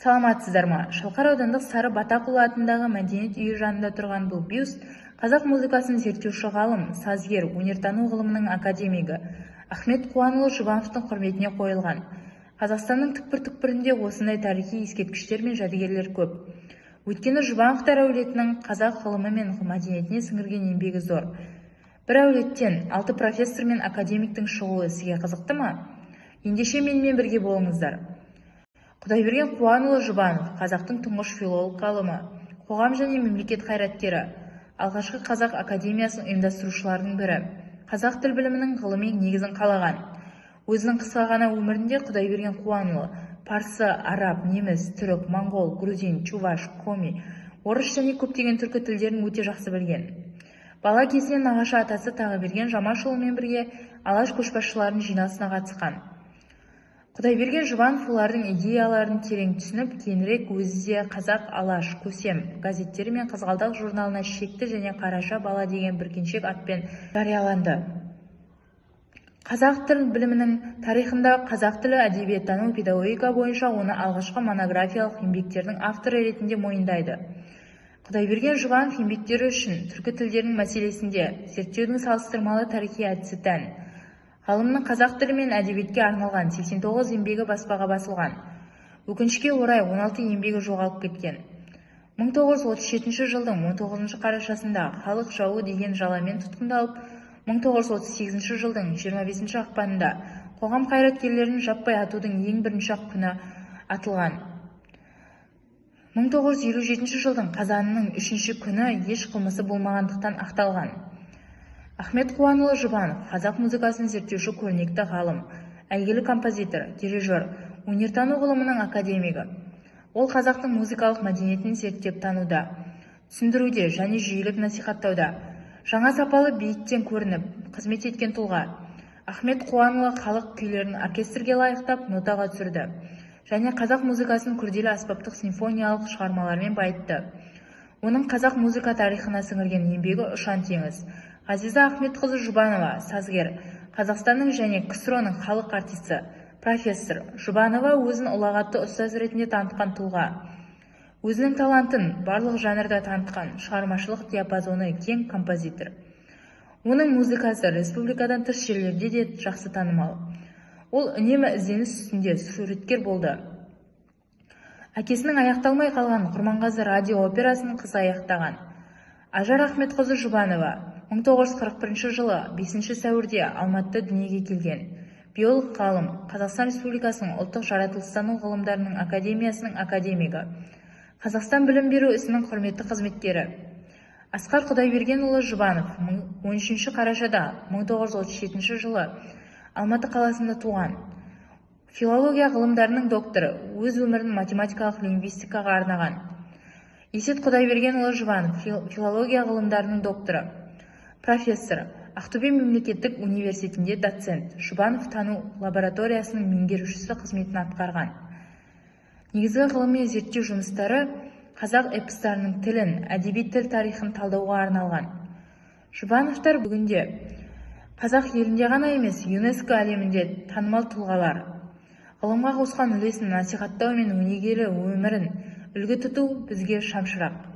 Саламатсыздар ма? Шалқар аудандық Сары Батақұлы атындағы мәдениет үйі жанында тұрған бұл бюст қазақ музыкасын зерттеуші ғалым, сазгер, өнертану ғылымының академигі Ахмет Қуанұлы Жұбановтың құрметіне қойылған. Қазақстанның түкпір-түкпірінде осындай тарихи ескерткіштер мен жәдігерлер көп. Өйткені Жұбановтар әулетінің қазақ ғылымы мен мәдениетіне сіңірген еңбегі зор. Бір әулеттен 6 профессор мен академиктің шығуы сізге қызықты ма? Ендеше менімен бірге болыңыздар. Құдайберген Қуанұлы Жұбанов, қазақтың тұңғыш филолог ғалымы, қоғам және мемлекет қайраткері, алғашқы қазақ академиясының ұйымдастырушыларының бірі, қазақ тіл білімінің ғылыми негізін қалаған. Өзінің қысқа ғана өмірінде Құдайберген Қуанұлы парсы, араб, неміс, түрік, моңғол, грузин, чуваш, коми, орыс және көптеген түркі тілдерін өте жақсы білген. Бала кезінен нағашы атасы Тағыберген Жамашұлымен бірге алаш көшбасшыларының жиналысына қатысқан. Құдайберген Жұбанов олардың идеяларын терең түсініп, кейінірек өзі де Қазақ Алаш, Көсем газеттері мен Қызғалдақ журналына Шекті және Қараша бала деген бүркеншек атпен жарияланды. Қазақ тіл білімінің тарихында қазақ тілі әдебиеттану педагогика бойынша оны алғашқы монографиялық еңбектердің авторы ретінде мойындайды. Құдайберген Жұбанов еңбектері үшін түркі тілдерінің мәселесінде зерттеудің салыстырмалы тарихи әдісі тән. Ғалымның қазақ тілі мен әдебиетке арналған 89 еңбегі баспаға басылған. Өкінішке орай 16 еңбегі жоғалып кеткен. 1937 жылдың 19 қарашасында халық жауы деген жаламен тұтқындалып, 1938 жылдың 25 ақпанында қоғам қайраткерлерін жаппай атудың ең бірінші күні атылған. 1957 жылдың қазанының 3 күні еш қылмысы болмағандықтан ақталған. Ахмет Қуанұлы Жұбанов, қазақ музыкасын зерттеуші көрнекті ғалым, әйгілі композитор, дирижер, өнертану ғылымының академигі. Ол қазақтың музыкалық мәдениетін зерттеп тануда, түсіндіруде және жүйелік насихаттауда, жаңа сапалы биіктен көрініп, қызмет еткен тұлға. Ахмет Қуанұлы халық күйлерін оркестрге лайықтап, нотаға түсірді және қазақ музыкасын күрделі аспаптық симфониялық шығармалармен байытты. Оның қазақ музыка тарихына сіңірген еңбегі ұшан теңіз. Ғазиза Ахметқызы Жұбанова, сазгер, Қазақстанның және КСРО-ның халық артисі, профессор. Жұбанова өзін ұлағатты ұстаз ретінде танытқан тұлға. Өзінің талантын барлық жанрда танытқан, шығармашылық диапазоны кең композитор. Оның музыкасы республикадан тыс жерлерде де жақсы танымал. Ол үнемі ізденіс үстінде суреткер болды. Әкесінің аяқталмай қалған Құрманғазы радио операсын қызы аяқтаған. Ажар Ахметқызы Жұбанова 1941 жылы 5 сәуірде Алматыда дүниеге келген. Биолог ғалым, Қазақстан Республикасының ұлттық жаратылыстану ғылымдарының академиясының академигі. Қазақстан білім беру ісінің құрметті қызметкері. Асқар Құдайбергенұлы Жұбанов 13 қарашада 1937 жылы Алматы қаласында туған. Филология ғылымдарының докторы, өз өмірін математикалық лингвистикаға арнаған. Есет Құдайбергенұлы Жұбанов, филология ғылымдарының докторы, профессор, Ақтөбе мемлекеттік университетінде доцент, Жұбанов тану лабораториясының меңгерушісі қызметін атқарған. Негізгі ғылыми зерттеу жұмыстары қазақ эпостарының тілін, әдеби тіл тарихын талдауға арналған. Жұбановтар бүгінде қазақ елінде ғана емес, ЮНЕСКО әлемінде танымал тұлғалар. Ғылымға қосқан үлесін насихаттау мен өнегелі өмірін үлгі тұту бізге шамшырақ.